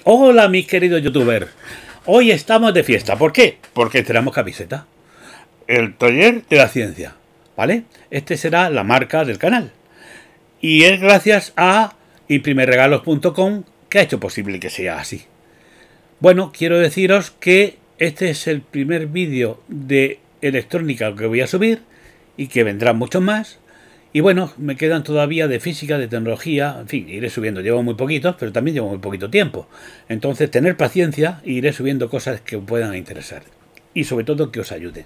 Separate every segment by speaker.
Speaker 1: Hola mis queridos youtubers, hoy estamos de fiesta. ¿Por qué? Porque tenemos camiseta. El taller de la ciencia, ¿vale? Este será la marca del canal. Y es gracias a imprimeregalos.com que ha hecho posible que sea así. Bueno, quiero deciros que este es el primer vídeo de electrónica que voy a subir y que vendrán muchos más. Y bueno, me quedan todavía de física, de tecnología, en fin, iré subiendo. Llevo muy poquitos, pero también llevo muy poquito tiempo. Entonces, tener paciencia e iré subiendo cosas que os puedan interesar. Y sobre todo que os ayuden.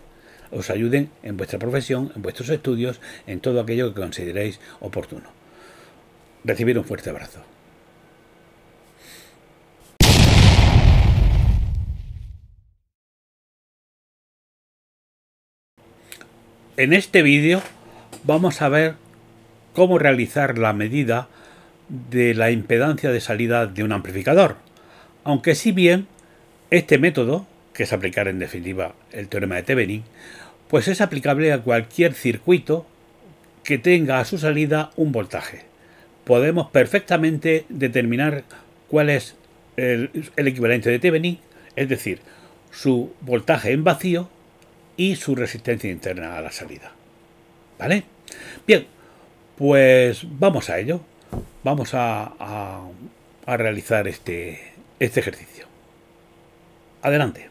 Speaker 1: Os ayuden en vuestra profesión, en vuestros estudios, en todo aquello que consideréis oportuno. Recibir un fuerte abrazo. En este vídeo vamos a ver cómo realizar la medida de la impedancia de salida de un amplificador. Aunque si bien este método, que es aplicar en definitiva el teorema de Thevenin, pues es aplicable a cualquier circuito que tenga a su salida un voltaje. Podemos perfectamente determinar cuál es el equivalente de Thevenin, es decir, su voltaje en vacío y su resistencia interna a la salida. ¿Vale? Bien, pues vamos a ello. Vamos a realizar este ejercicio. Adelante.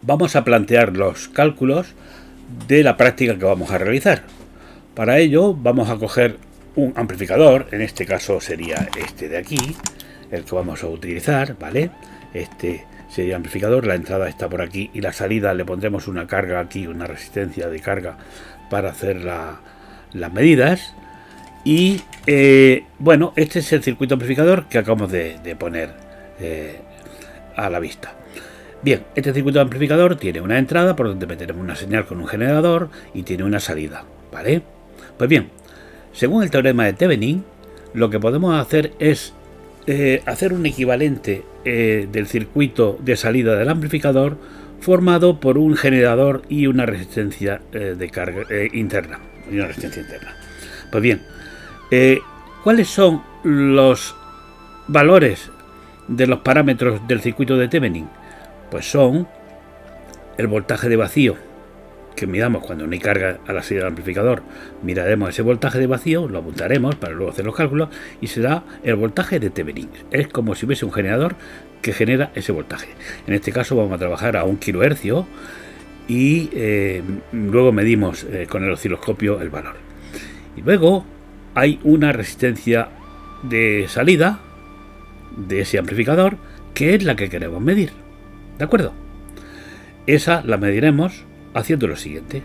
Speaker 1: Vamos a plantear los cálculos de la práctica que vamos a realizar. Para ello vamos a coger un amplificador, en este caso sería este de aquí, el que vamos a utilizar, ¿vale? Este sería amplificador, la entrada está por aquí y la salida le pondremos una carga aquí, una resistencia de carga para hacer las medidas. Y bueno, este es el circuito amplificador que acabamos de poner a la vista. Bien, este circuito amplificador tiene una entrada por donde meteremos una señal con un generador y tiene una salida, ¿vale? Pues bien, según el teorema de Thevenin, lo que podemos hacer es hacer un equivalente del circuito de salida del amplificador formado por un generador y una resistencia de carga interna. Pues bien, ¿cuáles son los valores de los parámetros del circuito de Thevenin? Pues son el voltaje de vacío que midamos cuando no hay carga a la salida del amplificador. Miraremos ese voltaje de vacío, lo apuntaremos para luego hacer los cálculos y será el voltaje de Thevenin. Es como si hubiese un generador que genera ese voltaje. En este caso vamos a trabajar a 1 kHz y luego medimos con el osciloscopio el valor. Y luego hay una resistencia de salida de ese amplificador que es la que queremos medir. ¿De acuerdo? Esa la mediremos haciendo lo siguiente.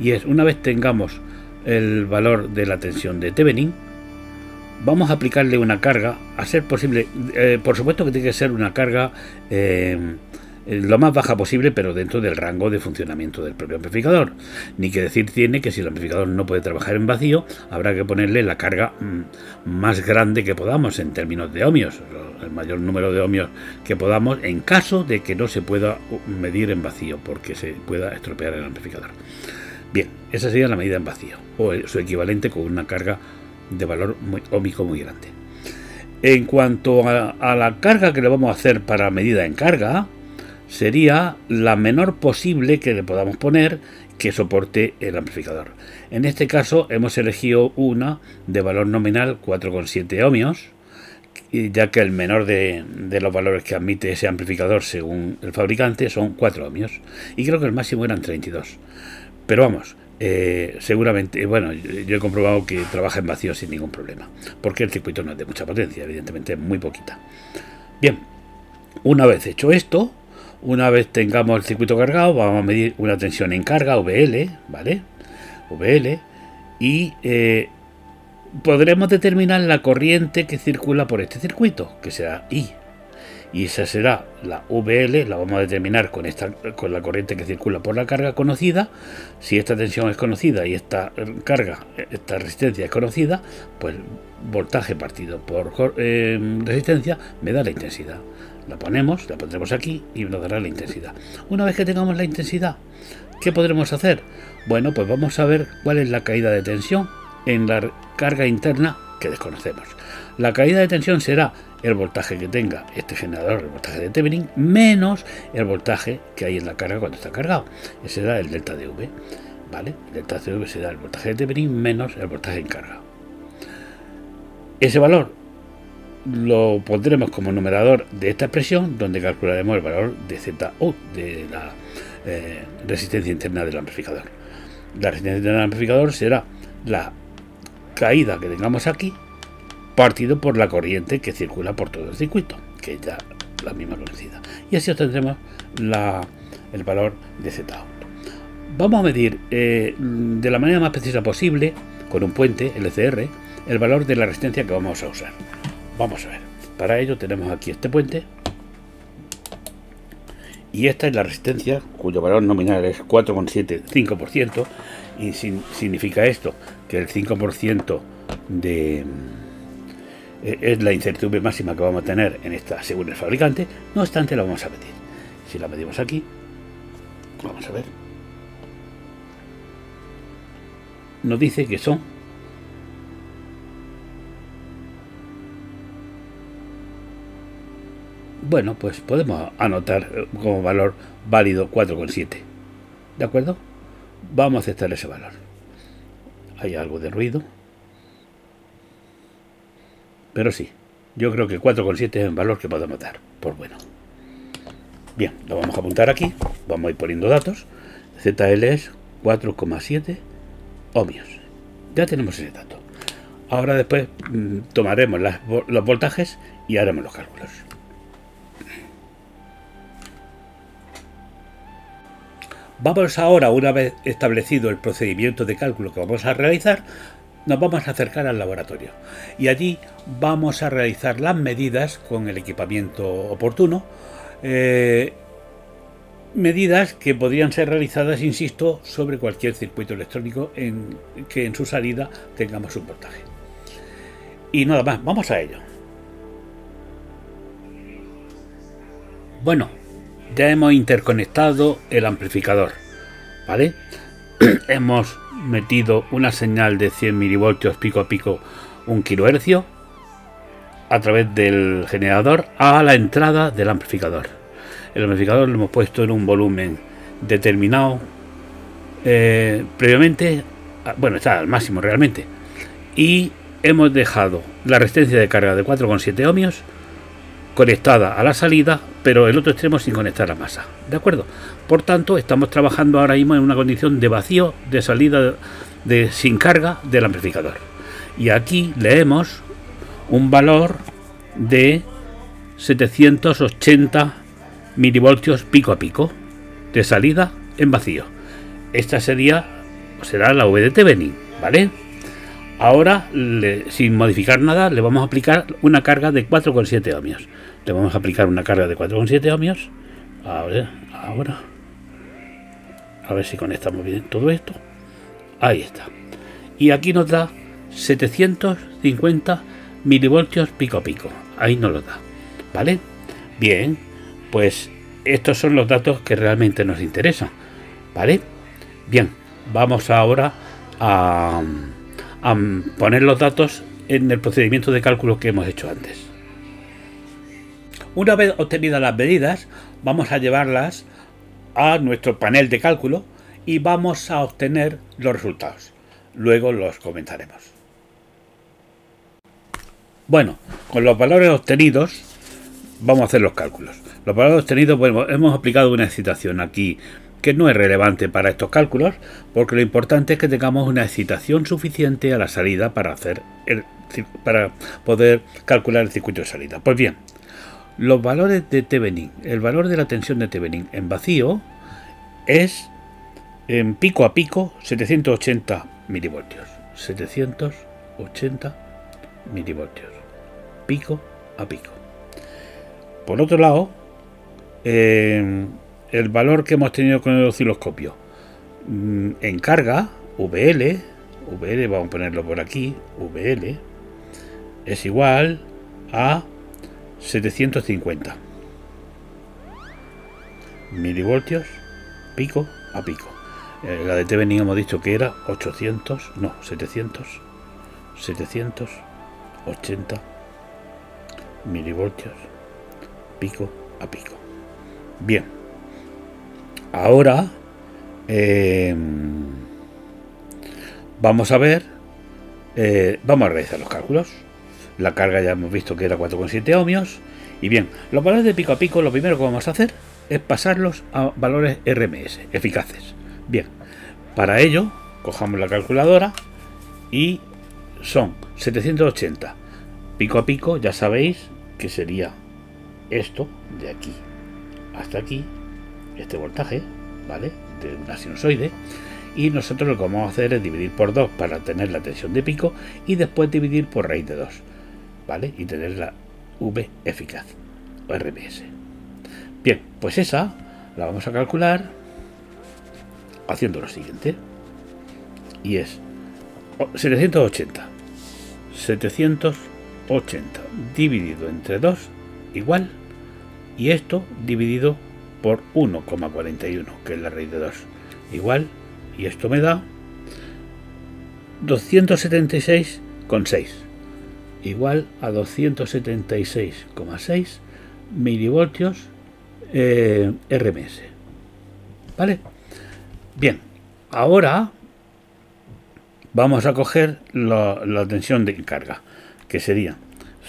Speaker 1: Y es, una vez tengamos el valor de la tensión de Thevenin, vamos a aplicarle una carga, a ser posible, por supuesto que tiene que ser una carga lo más baja posible, pero dentro del rango de funcionamiento del propio amplificador. Ni que decir tiene que si el amplificador no puede trabajar en vacío, habrá que ponerle la carga más grande que podamos en términos de ohmios, el mayor número de ohmios que podamos, en caso de que no se pueda medir en vacío, porque se pueda estropear el amplificador. Bien, esa sería la medida en vacío, o su equivalente con una carga de valor óhmico muy grande. En cuanto a la carga que le vamos a hacer para medida en carga, sería la menor posible que le podamos poner que soporte el amplificador. En este caso hemos elegido una de valor nominal 4,7 ohmios, ya que el menor de los valores que admite ese amplificador según el fabricante son 4 ohmios, y creo que el máximo eran 32. Pero vamos, seguramente, bueno, yo he comprobado que trabaja en vacío sin ningún problema, porque el circuito no es de mucha potencia, evidentemente muy poquita. Bien, una vez hecho esto, una vez tengamos el circuito cargado, vamos a medir una tensión en carga, VL, ¿vale? VL, y podremos determinar la corriente que circula por este circuito, que será I. Y esa será la VL, la vamos a determinar con la corriente que circula por la carga conocida. Si esta tensión es conocida y esta carga, esta resistencia es conocida, pues voltaje partido por resistencia me da la intensidad. La pondremos aquí y nos dará la intensidad. Una vez que tengamos la intensidad, ¿qué podremos hacer? Bueno, pues vamos a ver cuál es la caída de tensión en la carga interna que desconocemos. La caída de tensión será el voltaje que tenga este generador, el voltaje de Thevenin, menos el voltaje que hay en la carga cuando está cargado. Ese será el delta dV, ¿vale? El delta dV será el voltaje de Thevenin menos el voltaje en carga. Ese valor lo pondremos como numerador de esta expresión, donde calcularemos el valor de ZU, de la resistencia interna del amplificador. La resistencia interna del amplificador será la caída que tengamos aquí partido por la corriente que circula por todo el circuito, que es ya la misma conocida, y así obtendremos el valor de ZOut. Vamos a medir de la manera más precisa posible con un puente LCR el valor de la resistencia que vamos a usar. Vamos a ver, para ello tenemos aquí este puente y esta es la resistencia cuyo valor nominal es 4,75%, y significa esto que el 5% es la incertidumbre máxima que vamos a tener en esta según el fabricante. No obstante, la vamos a medir. Si la medimos aquí, vamos a ver, nos dice que son 4,7. Pues podemos anotar como valor válido 4,7. ¿De acuerdo? Vamos a aceptar ese valor. Hay algo de ruido, pero sí, yo creo que 4,7 es el valor que podemos dar por bueno. Bien, lo vamos a apuntar aquí. Vamos a ir poniendo datos. ZL es 4,7 ohmios. Ya tenemos ese dato. Ahora después tomaremos los voltajes y haremos los cálculos. Vamos ahora, una vez establecido el procedimiento de cálculo que vamos a realizar, nos vamos a acercar al laboratorio y allí vamos a realizar las medidas con el equipamiento oportuno, medidas que podrían ser realizadas, insisto, sobre cualquier circuito electrónico que en su salida tengamos un voltaje. Y nada más, vamos a ello. Bueno, ya hemos interconectado el amplificador, ¿vale? Hemos metido una señal de 100 milivoltios pico a pico, 1 kHz, a través del generador a la entrada del amplificador. El amplificador lo hemos puesto en un volumen determinado previamente, bueno, está al máximo realmente, y hemos dejado la resistencia de carga de 4,7 ohmios conectada a la salida, pero el otro extremo sin conectar a masa, ¿de acuerdo? Por tanto, estamos trabajando ahora mismo en una condición de vacío de salida sin carga del amplificador, y aquí leemos un valor de 780 milivoltios pico a pico de salida en vacío. Esta será la V de Thevenin, ¿vale? Ahora, sin modificar nada, le vamos a aplicar una carga de 4,7 ohmios. Le vamos a aplicar una carga de 4,7 ohmios. Ahora. A ver si conectamos bien todo esto. Ahí está. Y aquí nos da 750 milivoltios pico a pico. Ahí nos lo da. ¿Vale? Bien. Pues estos son los datos que realmente nos interesan. ¿Vale? Bien. Vamos ahora a poner los datos en el procedimiento de cálculo que hemos hecho antes. Una vez obtenidas las medidas, vamos a llevarlas a nuestro panel de cálculo y vamos a obtener los resultados. Luego los comentaremos. Bueno, con los valores obtenidos vamos a hacer los cálculos. Los valores obtenidos, bueno, hemos aplicado una excitación aquí que no es relevante para estos cálculos, porque lo importante es que tengamos una excitación suficiente a la salida para poder calcular el circuito de salida. Pues bien, los valores de Thevenin, el valor de la tensión de Thevenin en vacío es en pico a pico 780 milivoltios. 780 milivoltios. Pico a pico. Por otro lado, el valor que hemos tenido con el osciloscopio en carga, VL, vamos a ponerlo por aquí, VL, es igual a 750 milivoltios pico a pico. La de Thevenin hemos dicho que era 700 80 milivoltios pico a pico. Bien, ahora vamos a ver, vamos a realizar los cálculos. La carga ya hemos visto que era 4,7 ohmios. Y bien, los valores de pico a pico, lo primero que vamos a hacer es pasarlos a valores RMS, eficaces. Bien, para ello, cojamos la calculadora y son 780 pico a pico, ya sabéis que sería esto de aquí hasta aquí, este voltaje, ¿vale? De una sinusoide. Y nosotros lo que vamos a hacer es dividir por 2 para tener la tensión de pico y después dividir por raíz de 2, ¿vale? Y tener la V eficaz, o RMS. Bien, pues esa la vamos a calcular haciendo lo siguiente. Y es 780 dividido entre 2 igual, y esto dividido por 1,41, que es la raíz de 2, igual, y esto me da 276,6, igual a 276,6 milivoltios RMS. ¿Vale? Bien, ahora vamos a coger la tensión de carga, que sería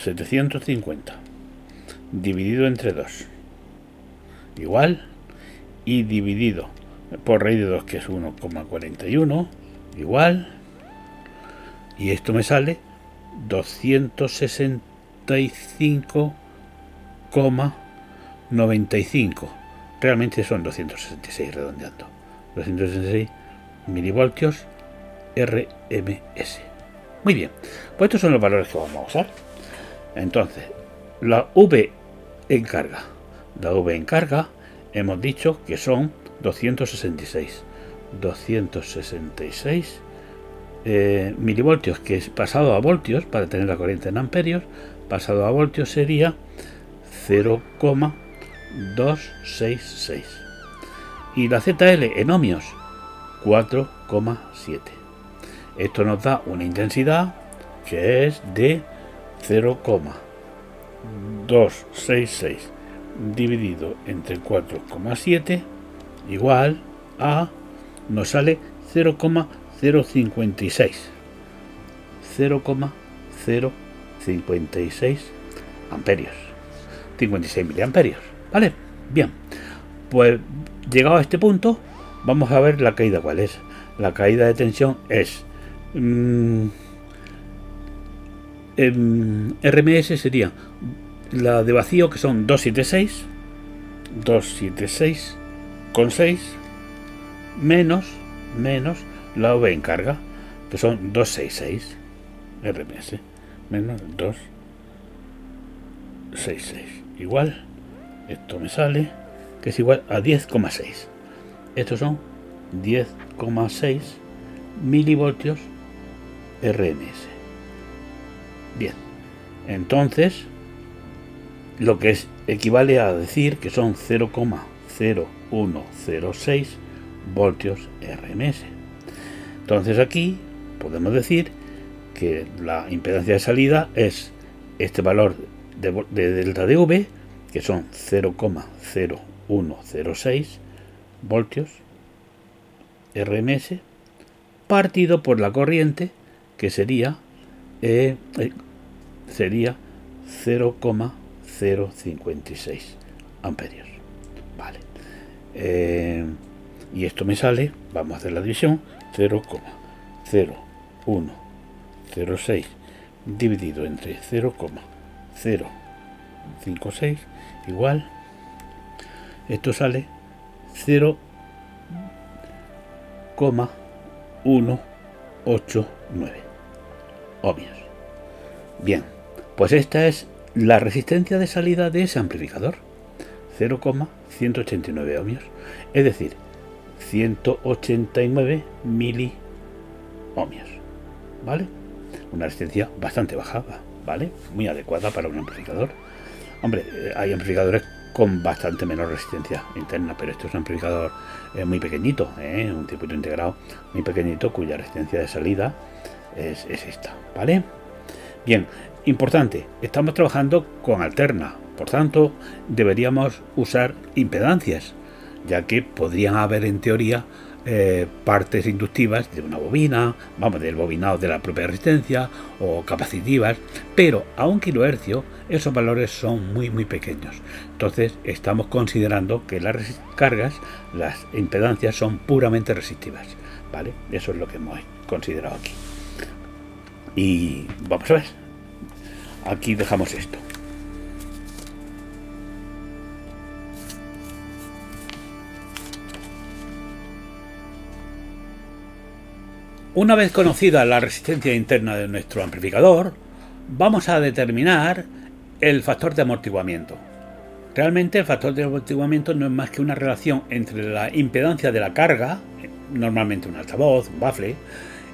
Speaker 1: 750 dividido entre 2 igual, y dividido por raíz de 2, que es 1,41, igual, y esto me sale 265,95. Realmente son 266, redondeando, 266 milivoltios RMS. Muy bien, pues estos son los valores que vamos a usar. Entonces, la V en carga. La V en carga hemos dicho que son 266 milivoltios, que es pasado a voltios, para tener la corriente en amperios, pasado a voltios sería 0,266. Y la ZL en ohmios, 4,7. Esto nos da una intensidad que es de 0,266 dividido entre 4,7 igual a, nos sale 0,056 amperios, 56 miliamperios. ¿Vale? Bien, pues llegado a este punto vamos a ver la caída. ¿Cuál es? La caída de tensión es RMS sería la de vacío, que son 276,6 menos la V en carga, que son 266 RMS menos 266 igual, esto me sale que es igual a 10,6. Estos son 10,6 milivoltios RMS. Bien, entonces lo que equivale a decir que son 0,0106 voltios RMS. Entonces aquí podemos decir que la impedancia de salida es este valor de delta de V, que son 0,0106 voltios RMS, partido por la corriente, que sería 0,056 amperios. Vale. Y esto me sale, vamos a hacer la división, 0,0106 dividido entre 0,056 igual, esto sale 0,189 ohmios. Bien, pues esta es la resistencia de salida de ese amplificador, 0,189 ohmios, es decir, 189 miliohmios, ¿vale? Una resistencia bastante baja, ¿vale? Muy adecuada para un amplificador. Hombre, hay amplificadores con bastante menor resistencia interna, pero este es un amplificador muy pequeñito, un circuito integrado muy pequeñito, cuya resistencia de salida es esta, ¿vale? Bien, importante, estamos trabajando con alterna, por tanto deberíamos usar impedancias, ya que podrían haber en teoría partes inductivas de una bobina, vamos, del bobinado de la propia resistencia, o capacitivas, pero a 1 kHz esos valores son muy pequeños. Entonces estamos considerando que las cargas, las impedancias, son puramente resistivas, ¿vale? Eso es lo que hemos considerado aquí. Y vamos a ver, aquí dejamos esto. Una vez conocida la resistencia interna de nuestro amplificador, vamos a determinar el factor de amortiguamiento. Realmente el factor de amortiguamiento no es más que una relación entre la impedancia de la carga, normalmente un altavoz, un bafle,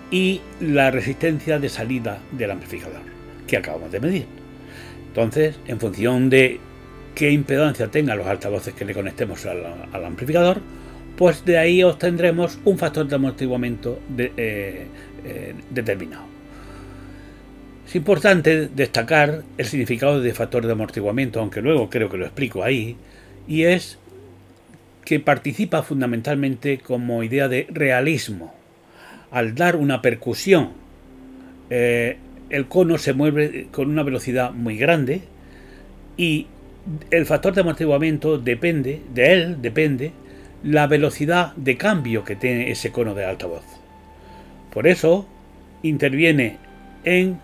Speaker 1: y la resistencia de salida del amplificador, que acabamos de medir. Entonces, en función de qué impedancia tengan los altavoces que le conectemos al amplificador, pues de ahí obtendremos un factor de amortiguamiento determinado. Es importante destacar el significado de factor de amortiguamiento, aunque luego creo que lo explico ahí, y es que participa fundamentalmente como idea de realismo. Al dar una percusión, el cono se mueve con una velocidad muy grande y el factor de amortiguamiento depende la velocidad de cambio que tiene ese cono de altavoz. Por eso interviene en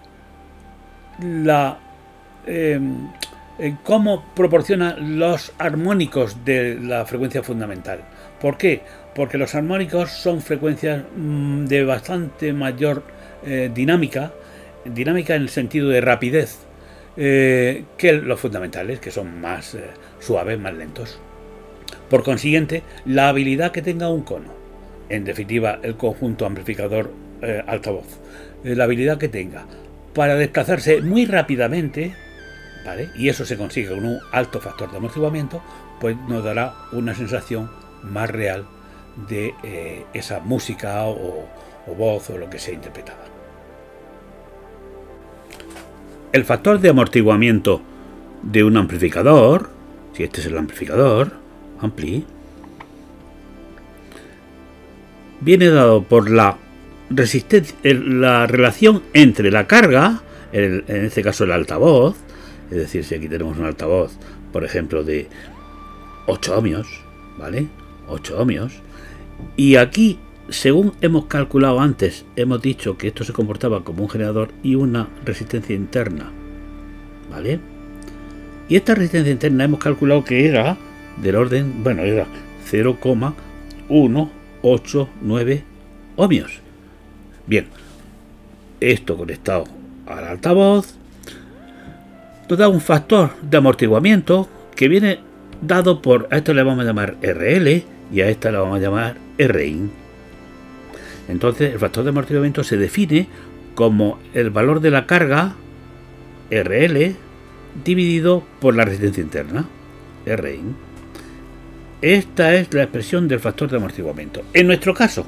Speaker 1: cómo proporciona los armónicos de la frecuencia fundamental. ¿Por qué? Porque los armónicos son frecuencias de bastante mayor dinámica en el sentido de rapidez, que los fundamentales, que son más suaves, más lentos. Por consiguiente, la habilidad que tenga un cono, en definitiva el conjunto amplificador altavoz, la habilidad que tenga para desplazarse muy rápidamente, ¿vale? Y eso se consigue con un alto factor de amortiguamiento, pues nos dará una sensación más real de esa música o voz o lo que sea interpretada. El factor de amortiguamiento de un amplificador, si este es el amplificador, ampli, viene dado por la resistencia, la relación entre la carga, en este caso el altavoz, es decir, si aquí tenemos un altavoz, por ejemplo, de 8 ohmios, ¿vale? 8 ohmios, y aquí, según hemos calculado antes, hemos dicho que esto se comportaba como un generador y una resistencia interna, ¿vale? Y esta resistencia interna hemos calculado que era del orden, bueno, era 0,189 ohmios. Bien, esto conectado al altavoz nos da un factor de amortiguamiento que viene dado por, a esto le vamos a llamar RL y a esta le vamos a llamar RIN. Entonces el factor de amortiguamiento se define como el valor de la carga RL dividido por la resistencia interna RIN. Esta es la expresión del factor de amortiguamiento. En nuestro caso,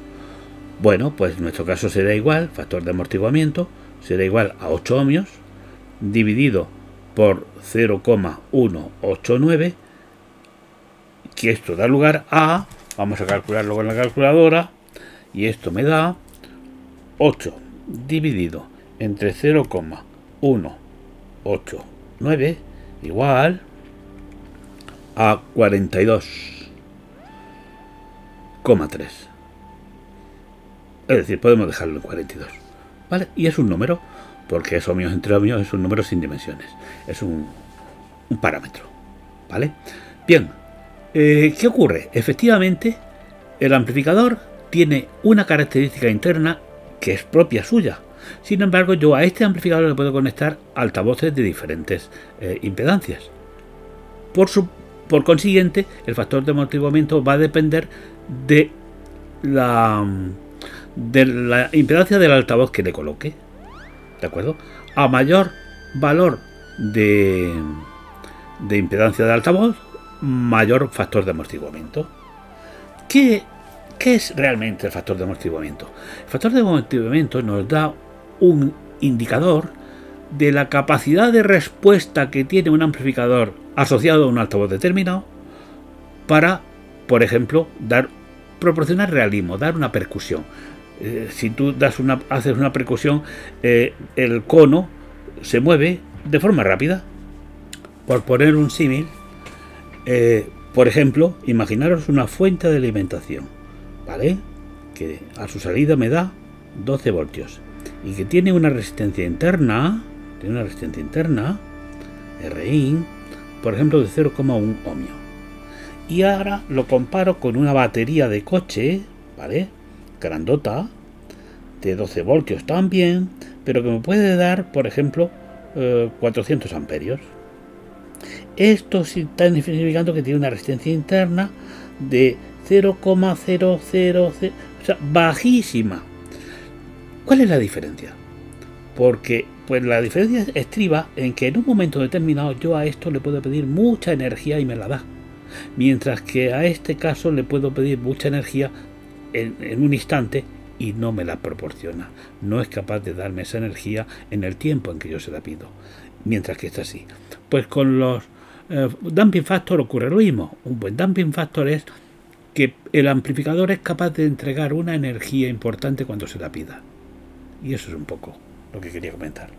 Speaker 1: bueno, pues en nuestro caso será igual, factor de amortiguamiento será igual a 8 ohmios dividido por 0,189, que esto da lugar a, vamos a calcularlo con la calculadora, y esto me da 8 dividido entre 0,189 igual a 42,3. Es decir, podemos dejarlo en 42, ¿vale? Y es un número, porque es ohmios entre ohmios, es un número sin dimensiones, es un parámetro, ¿vale? Bien, ¿qué ocurre? Efectivamente, el amplificador tiene una característica interna que es propia suya. Sin embargo, yo a este amplificador le puedo conectar altavoces de diferentes impedancias. Por consiguiente, el factor de amortiguamiento va a depender de la impedancia del altavoz que le coloque, ¿de acuerdo? A mayor valor de impedancia de altavoz, mayor factor de amortiguamiento. ¿Qué es realmente el factor de amortiguamiento? El factor de amortiguamiento nos da un indicador de la capacidad de respuesta que tiene un amplificador asociado a un altavoz determinado para, por ejemplo, proporcionar realismo, dar una percusión. Si tú haces una percusión, el cono se mueve de forma rápida. Por poner un símil, por ejemplo, imaginaros una fuente de alimentación, ¿vale? Que a su salida me da 12 voltios y que tiene una resistencia interna, RI, por ejemplo, de 0,1 ohmio. Y ahora lo comparo con una batería de coche, ¿vale? Grandota, de 12 voltios también, pero que me puede dar, por ejemplo, 400 amperios. Esto sí está significando que tiene una resistencia interna de 0,000, o sea, bajísima. ¿Cuál es la diferencia? Porque pues la diferencia estriba en que en un momento determinado yo a esto le puedo pedir mucha energía y me la da, mientras que a este caso le puedo pedir mucha energía en un instante y no me la proporciona. No es capaz de darme esa energía en el tiempo en que yo se la pido, mientras que está así. Pues con los damping factor ocurre lo mismo. Un buen damping factor es que el amplificador es capaz de entregar una energía importante cuando se la pida. Y eso es un poco lo que quería comentar.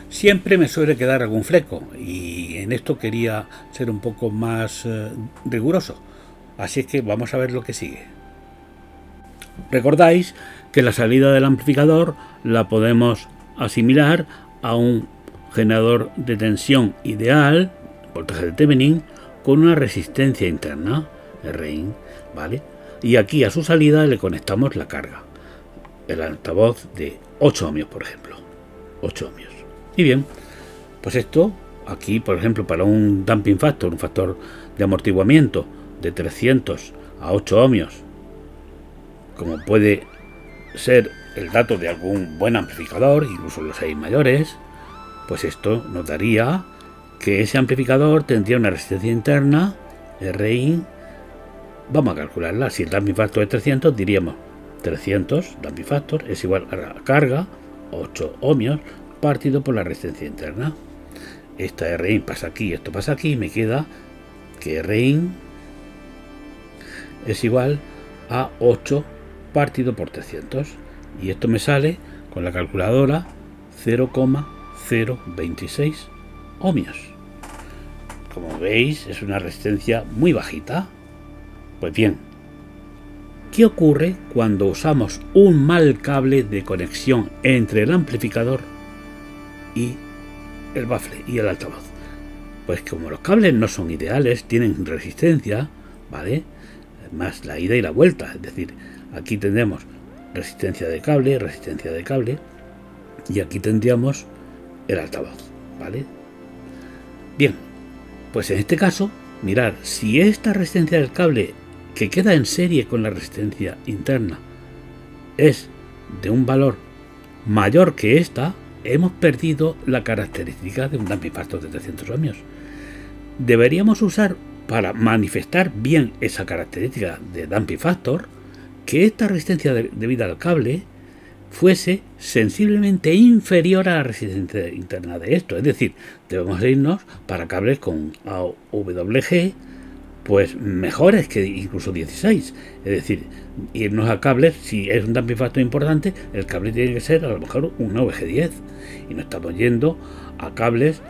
Speaker 1: Siempre me suele quedar algún fleco y en esto quería ser un poco más riguroso. Así es que vamos a ver lo que sigue. Recordáis que la salida del amplificador la podemos asimilar a un generador de tensión ideal, voltaje de Thevenin, con una resistencia interna, RI, ¿vale? Y aquí a su salida le conectamos la carga, el altavoz de 8 ohmios, por ejemplo. 8 ohmios. Y bien, pues esto, aquí, por ejemplo, para un damping factor, un factor de amortiguamiento de 300 a 8 ohmios, como puede ser el dato de algún buen amplificador, incluso los 6 mayores, pues esto nos daría que ese amplificador tendría una resistencia interna, RI, vamos a calcularla. Si el damping factor es 300, diríamos 300 damping factor es igual a la carga, 8 ohmios, partido por la resistencia interna. Esta RI pasa aquí, esto pasa aquí, y me queda que RI es igual a 8 partido por 300. Y esto me sale con la calculadora 0,026 ohmios. Como veis, es una resistencia muy bajita. Pues bien, ¿qué ocurre cuando usamos un mal cable de conexión entre el amplificador y el bafle y el altavoz? Pues como los cables no son ideales, tienen resistencia, ¿vale? Más la ida y la vuelta, es decir, aquí tendremos resistencia de cable, y aquí tendríamos el altavoz, ¿vale? Bien, pues en este caso, mirad, si esta resistencia del cable que queda en serie con la resistencia interna es de un valor mayor que esta, hemos perdido la característica de un damping factor de 300 ohmios. Deberíamos usar, para manifestar bien esa característica de damping factor, que esta resistencia debida al cable fuese sensiblemente inferior a la resistencia interna de esto. Es decir, debemos irnos para cables con AWG pues mejores que incluso 16. Es decir, irnos a cables, si es un damping factor importante, el cable tiene que ser a lo mejor un OVG10. Y no estamos yendo a cables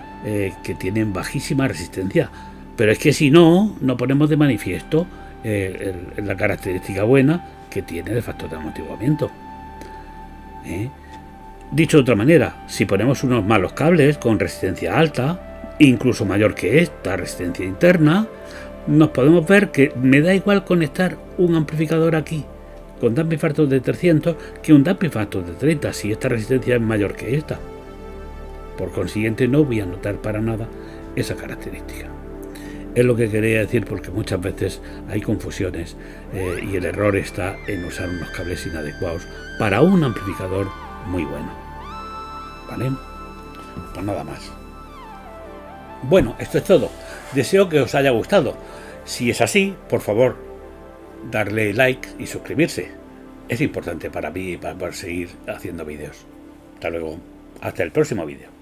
Speaker 1: que tienen bajísima resistencia. Pero es que si no, no ponemos de manifiesto la característica buena que tiene el factor de amortiguamiento. Dicho de otra manera, si ponemos unos malos cables con resistencia alta, incluso mayor que esta resistencia interna, nos podemos ver que me da igual conectar un amplificador aquí con damping factor de 300 que un damping factor de 30 si esta resistencia es mayor que esta. Por consiguiente, no voy a notar para nada esa característica. Es lo que quería decir, porque muchas veces hay confusiones y el error está en usar unos cables inadecuados para un amplificador muy bueno. ¿Vale? Pues nada más. Bueno, esto es todo. Deseo que os haya gustado. Si es así, por favor, darle like y suscribirse. Es importante para mí para poder seguir haciendo vídeos. Hasta luego. Hasta el próximo vídeo.